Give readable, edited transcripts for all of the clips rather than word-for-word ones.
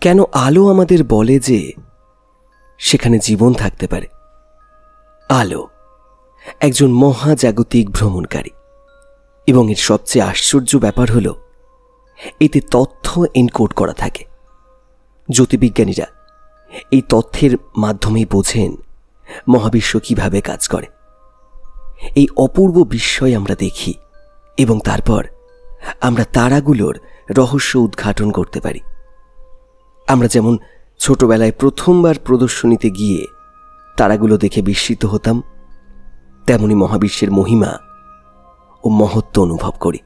কেন আলো আমাদের বলে যে সেখানে জীবন থাকতে পারে? আলো একজন মহাজাগতিক ভ্রমণকারী, এবং এর সবচেয়ে আশ্চর্য ব্যাপার হল এতে তথ্য এনকোড করা থাকে। জ্যোতির্বিজ্ঞানীরা এই তথ্যের মাধ্যমেই বোঝেন মহাবিশ্ব কিভাবে কাজ করে। এই অপূর্ব বিস্ময় আমরা দেখি এবং তারপর আমরা তারাগুলোর রহস্য উদ্ঘাটন করতে পারি। আমরা যেমন ছোটবেলায় প্রথমবার প্রদর্শনীতে গিয়ে তারাগুলো দেখে বিস্মিত হতাম, তেমনি মহাবিশ্বের মহিমা ও মহত্ব অনুভব করি।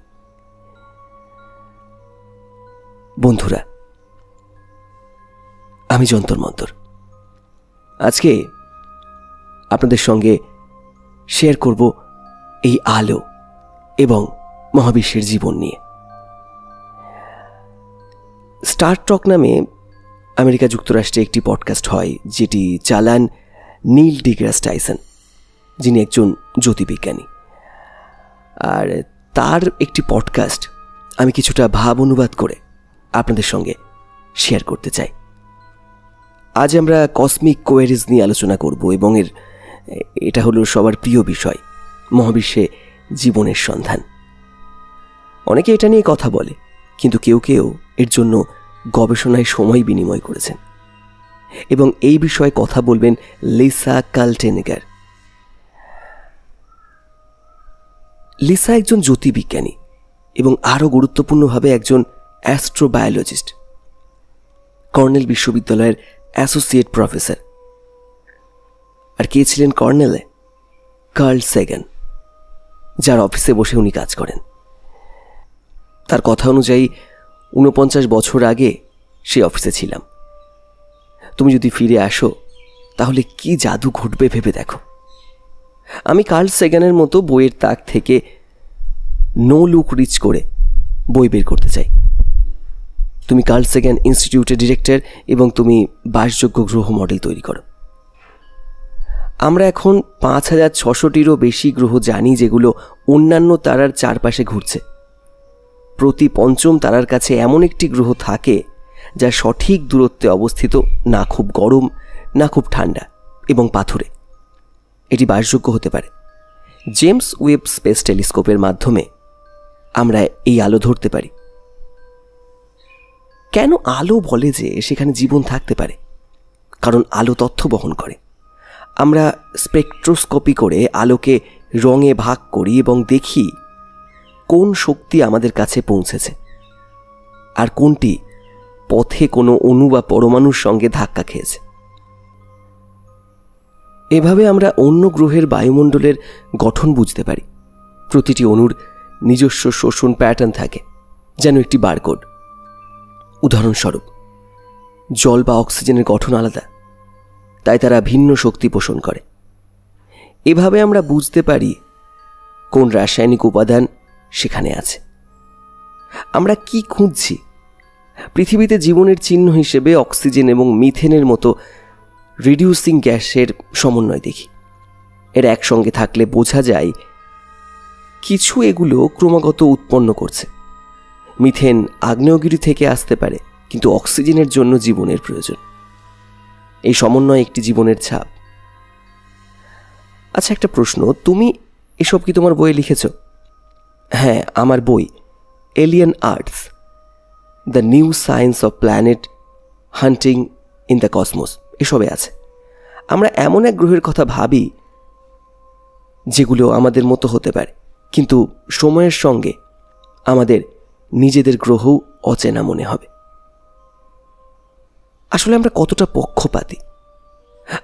বন্ধুরা, আমি যন্তর মন্তর আজকে আপনাদের সঙ্গে শেয়ার করব এই আলো এবং মহাবিশ্বের জীবন নিয়ে। স্টার টক নামে আমেরিকা যুক্তরাষ্ট্রে একটি পডকাস্ট হয়, যেটি চালান নীল ডিগ্রাস টাইসন, যিনি একজন জ্যোতির্বিজ্ঞানী। আর তার একটি পডকাস্ট আমি কিছুটা ভাব অনুবাদ করে আপনাদের সঙ্গে শেয়ার করতে চাই। আজ আমরা কসমিক কোয়ারিজ নিয়ে আলোচনা করব, এবং এটা হলো সবার প্রিয় বিষয়, মহাবিশ্বে জীবনের সন্ধান। অনেকে এটা নিয়ে কথা বলে, কিন্তু কেউ কেউ এর জন্য গবেষণায় সময় বিনিময় করেছেন, এবং এই বিষয়ে কথা বলবেন লিসা কালটেনেগার। লিসা একজন জ্যোতির্বিজ্ঞানী এবং আরও গুরুত্বপূর্ণভাবে একজন অ্যাস্ট্রোবায়োলজিস্ট, কর্নেল বিশ্ববিদ্যালয়ের অ্যাসোসিয়েট প্রফেসর। আর কে ছিলেন কর্নেলে? কার্ল সেগান, যার অফিসে বসে উনি কাজ করেন। তার কথা অনুযায়ী 49 বছর আগে সেই অফিসে ছিলাম। তুমি যদি ফিরে আসো তাহলে কি জাদু ঘটবে ভেবে দেখো। আমি কার্ল সেগানের মতো বইয়ের তাক থেকে নো লুক রিচ করে বই বের করতে চাই। তুমি কার্ল সেগান ইনস্টিটিউটের ডিরেক্টর, এবং তুমি বাসযোগ্য গ্রহ মডেল তৈরি করো। আমরা এখন 5600টিরও বেশি গ্রহ জানি, যেগুলো অন্যান্য তারার চারপাশে ঘুরছে। প্রতি পঞ্চম তারার কাছে এমন একটি গ্রহ থাকে যা সঠিক দূরত্বে অবস্থিত, না খুব গরম না খুব ঠান্ডা, এবং পাথুরে। এটি বাসযোগ্য হতে পারে। জেমস ওয়েব স্পেস টেলিস্কোপের মাধ্যমে আমরা এই আলো ধরতে পারি। কেন আলো বলে যে সেখানে জীবন থাকতে পারে? কারণ আলো তথ্য বহন করে। আমরা স্পেকট্রোস্কোপি করে আলোকে রঙে ভাগ করি এবং দেখি কোন শক্তি আমাদের কাছে পৌঁছেছে আর কোনটি পথে কোনো অণু বা পরমাণুর সঙ্গে ধাক্কা খেয়েছে। এভাবে আমরা অন্য গ্রহের বায়ুমণ্ডলের গঠন বুঝতে পারি। প্রতিটি অণুর নিজস্ব শোষণ প্যাটার্ন থাকে, যেন একটি বারকোড। উদাহরণস্বরূপ, জল বা অক্সিজেনের গঠন আলাদা, তাই তারা ভিন্ন শক্তি পোষণ করে। এভাবে আমরা বুঝতে পারি কোন রাসায়নিক উপাদান সেখানে আছে। আমরা কি খুঁজছি? পৃথিবীতে জীবনের চিহ্ন হিসেবে অক্সিজেন এবং মিথেনের মতো রিডিউসিং গ্যাসের সমন্বয় দেখি। এরা একসঙ্গে থাকলে বোঝা যায় কিছু এগুলো ক্রমাগত উৎপন্ন করছে। মিথেন আগ্নেয়গিরি থেকে আসতে পারে, কিন্তু অক্সিজেনের জন্য জীবনের প্রয়োজন। এই সমন্বয় একটি জীবনের ছাপ। আচ্ছা, একটা প্রশ্ন, তুমি এসব কি তোমার বইয়ে লিখেছ? হ্যাঁ, আমার বই alien earths, the new science of planet hunting in the Cosmos, এসবে আছে। আমরা এমন এক গ্রহের কথা ভাবি যেগুলো আমাদের মতো হতে পারে, কিন্তু সময়ের সঙ্গে আমাদের নিজেদের গ্রহও অচেনা মনে হবে। আসলে আমরা কতটা পক্ষপাতী!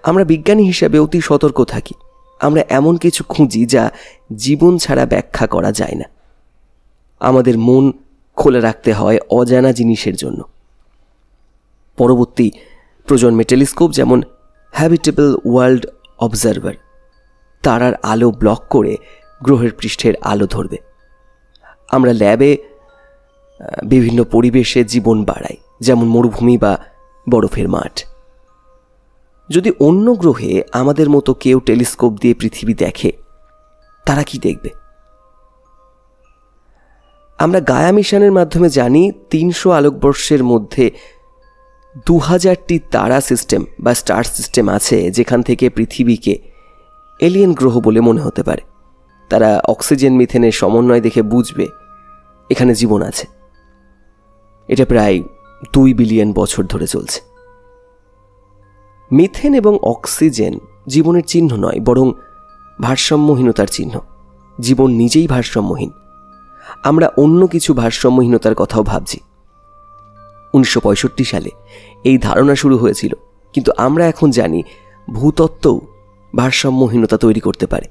আমরা বিজ্ঞানী হিসেবে অতি সতর্ক থাকি। আমরা এমন কিছু খুঁজি যা জীবন ছাড়া ব্যাখ্যা করা যায় না। আমাদের মন খোলা রাখতে হয় অজানা জিনিসের জন্য। পরবর্তী প্রজন্মের টেলিস্কোপ, যেমন হ্যাবিটেবল ওয়ার্ল্ড অবজারভার, তারার আলো ব্লক করে গ্রহের পৃষ্ঠের আলো ধরবে। আমরা ল্যাবে বিভিন্ন পরিবেশে জীবন বাড়াই, যেমন মরুভূমি বা বরফের মাঠ। যদি অন্য গ্রহে আমাদের মতো কেউ টেলিস্কোপ দিয়ে পৃথিবী দেখে, তারা কি দেখবে? আমরা গায়া মিশনের মাধ্যমে জানি 300 আলোকবর্ষের মধ্যে 2000টি তারা সিস্টেম বা স্টার সিস্টেম আছে যেখান থেকে পৃথিবীকে এলিয়েন গ্রহ বলে মনে হতে পারে। তারা অক্সিজেন মিথেনের সমন্বয় দেখে বুঝবে এখানে জীবন আছে। এটা প্রায় 2 বিলিয়ন বছর ধরে চলছে। মিথেন এবং অক্সিজেন জীবনের চিহ্ন নয়, বরং ভারসাম্যহীনতার চিহ্ন। জীবন নিজেই ভারসাম্যহীন। আমরা অন্য কিছু ভারসাম্যহীনতার কথাও ভাবছি। 1965 সালে এই ধারণা শুরু হয়েছিল, কিন্তু আমরা এখন জানি ভূতত্ত্বও ভারসাম্যহীনতা তৈরি করতে পারে।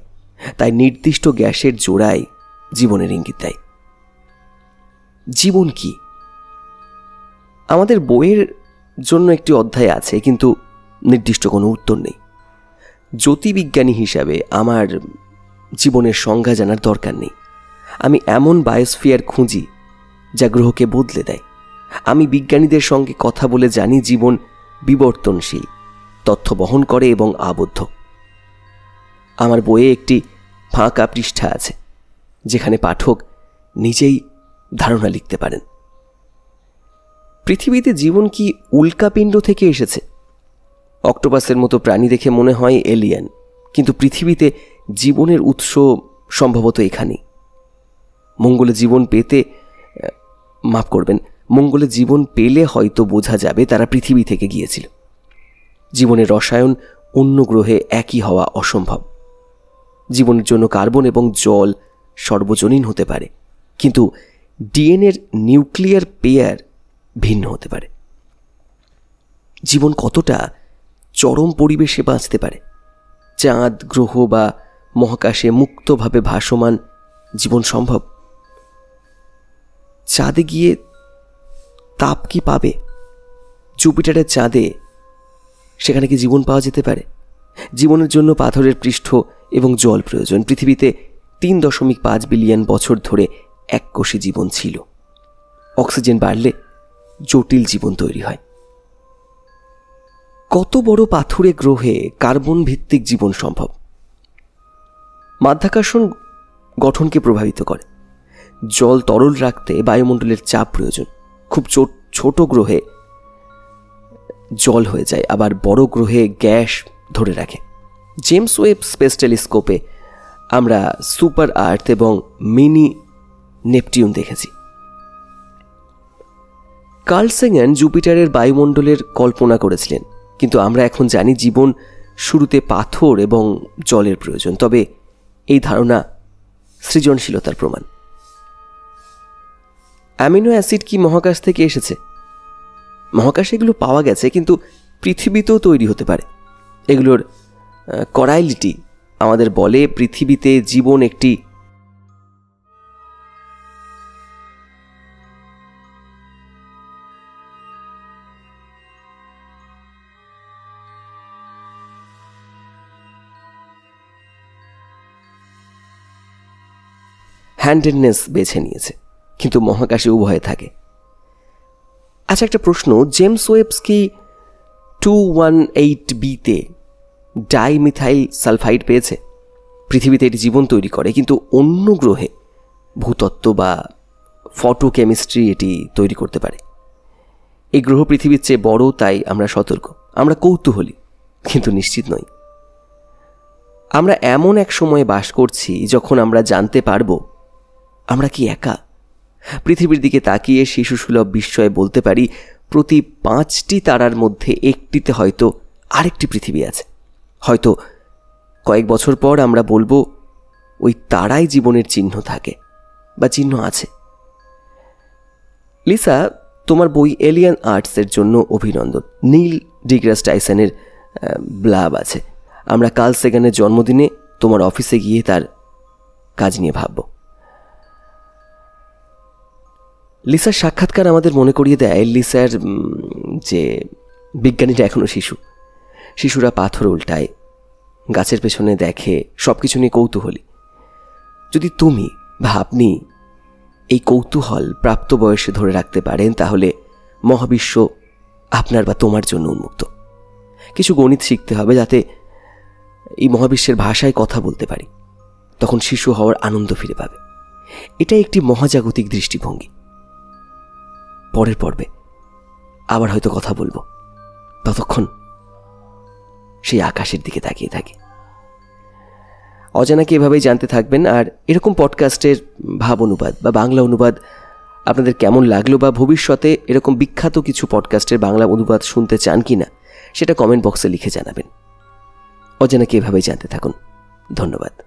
তাই নির্দিষ্ট গ্যাসের জোড়ায় জীবনের ইঙ্গিত দেয়। জীবন কি? আমাদের বইয়ের জন্য একটি অধ্যায় আছে, কিন্তু নির্দিষ্ট কোনো উত্তর নেই। জ্যোতির্বিজ্ঞানী হিসাবে আমার জীবনের সংজ্ঞা জানার দরকার নেই। আমি এমন বায়োস্ফিয়ার খুঁজি যা গ্রহকে বদলে দেয়। আমি বিজ্ঞানীদের সঙ্গে কথা বলে জানি জীবন বিবর্তনশীল, তথ্য বহন করে এবং আবদ্ধ। আমার বইয়ে একটি ফাঁকা পৃষ্ঠা আছে যেখানে পাঠক নিজেই ধারণা লিখতে পারেন। পৃথিবীতে জীবন কি উল্কাপিণ্ড থেকে এসেছে? অক্টোপাসের মতো প্রাণী দেখে মনে হয় এলিয়েন, কিন্তু পৃথিবীতে জীবনের উৎস সম্ভবত এখানেই। মঙ্গলে জীবন পেলে হয়তো বোঝা যাবে তারা পৃথিবী থেকে গিয়েছিল। জীবনের রসায়ন অন্য গ্রহে একই হওয়া অসম্ভব। জীবনের জন্য কার্বন এবং জল সর্বজনীন হতে পারে, কিন্তু ডিএনএর নিউক্লিয়ার পেয়ার ভিন্ন হতে পারে। জীবন কতটা চরম পরিবেশে বাঁচতে পারে? চাঁদ, গ্রহ বা মহাকাশে মুক্তভাবে ভাসমান জীবন সম্ভব? চাঁদে গিয়ে তাপ কি পাবে? জুপিটারের চাঁদে সেখানে কি জীবন পাওয়া যেতে পারে? জীবনের জন্য পাথরের পৃষ্ঠ এবং জল প্রয়োজন। পৃথিবীতে 3.5 বিলিয়ন বছর ধরে এককোষী জীবন ছিল। অক্সিজেন বাড়লে জটিল জীবন তৈরি হয়। কত বড় পাথুরে গ্রহে কার্বন ভিত্তিক জীবন সম্ভব? মাধ্যাকর্ষণ গঠনকে প্রভাবিত করে। জল তরল রাখতে বায়ুমণ্ডলের চাপ প্রয়োজন। খুব ছোট গ্রহে জল হয়ে যায়, আবার বড় গ্রহে গ্যাস ধরে রাখে। জেমস ওয়েব স্পেস টেলিস্কোপে আমরা সুপার আর্থ এবং মিনি নেপটিউন দেখেছি। কার্ল সেগান জুপিটারের বায়ুমণ্ডলের কল্পনা করেছিলেন, কিন্তু আমরা এখন জানি জীবন শুরুতে পাথর এবং জলের প্রয়োজন। তবে এই ধারণা সৃজনশীলতার প্রমাণ। অ্যামিনো অ্যাসিড কি মহাকাশ থেকে এসেছে? মহাকাশে এগুলো পাওয়া গেছে, কিন্তু পৃথিবীতেও তৈরি হতে পারে। এগুলোর করাইলিটি আমাদের বলে পৃথিবীতে জীবন একটি হ্যান্ডেডনেস বেছে নিয়েছে, কিন্তু মহাকাশে উভয়ে থাকে। আচ্ছা, একটা প্রশ্ন, জেমস ওয়েবস কি 218bতে ডাইমিথাইল সালফাইড পেয়েছে? পৃথিবীতে এটি জীবন তৈরি করে, কিন্তু অন্য গ্রহে ভূতত্ত্ব বা ফটোকেমিস্ট্রি এটি তৈরি করতে পারে। এই গ্রহ পৃথিবীর চেয়ে বড়, তাই আমরা সতর্ক। আমরা কৌতূহলী, কিন্তু নিশ্চিত নই। আমরা এমন এক সময়ে বাস করছি যখন আমরা জানতে পারব আমরা কি একা। পৃথিবীর দিকে তাকিয়ে শিশুসুলভ বিস্ময়ে বলতে পারি প্রতি 5টি তারার মধ্যে একটিতে হয়তো আরেকটি পৃথিবী আছে। হয়তো কয়েক বছর পর আমরা বলবো ওই তারাই জীবনের চিহ্ন থাকে বা চিহ্ন আছে। লিসা, তোমার বই এলিয়ান আর্টসের জন্য অভিনন্দন। নীল ডিগ্রাস টাইসনের ব্লাব আছে। আমরা কার্ল সেগানের জন্মদিনে তোমার অফিসে গিয়ে তার কাজ নিয়ে ভাবব। লিসার সাক্ষাৎকার আমাদের মনে করিয়ে দেয় লিসার যে বিজ্ঞানীরা এখনো শিশুরা পাথর উল্টায়, গাছের পেছনে দেখে, সব কিছু নিয়ে কৌতূহলী। যদি তুমি বা আপনি এই কৌতূহল প্রাপ্ত বয়সে ধরে রাখতে পারেন, তাহলে মহাবিশ্ব আপনার বা তোমার জন্য উন্মুক্ত। কিছু গণিত শিখতে হবে যাতে এই মহাবিশ্বের ভাষায় কথা বলতে পারি। তখন শিশু হওয়ার আনন্দ ফিরে পাবে। এটা একটি মহাজাগতিক দৃষ্টিভঙ্গি। পরের পর্বে আবার হয়তো কথা বলবো। ততক্ষণ সেই আকাশের দিকে তাকিয়ে থাকে। অজানাকে এভাবেই জানতে থাকবেন। আর এরকম পডকাস্টের ভাব অনুবাদ বা বাংলা অনুবাদ আপনাদের কেমন লাগলো, বা ভবিষ্যতে এরকম বিখ্যাত কিছু পডকাস্টের বাংলা অনুবাদ শুনতে চান কি না, সেটা কমেন্ট বক্সে লিখে জানাবেন। অজানাকে এভাবেই জানতে থাকুন। ধন্যবাদ।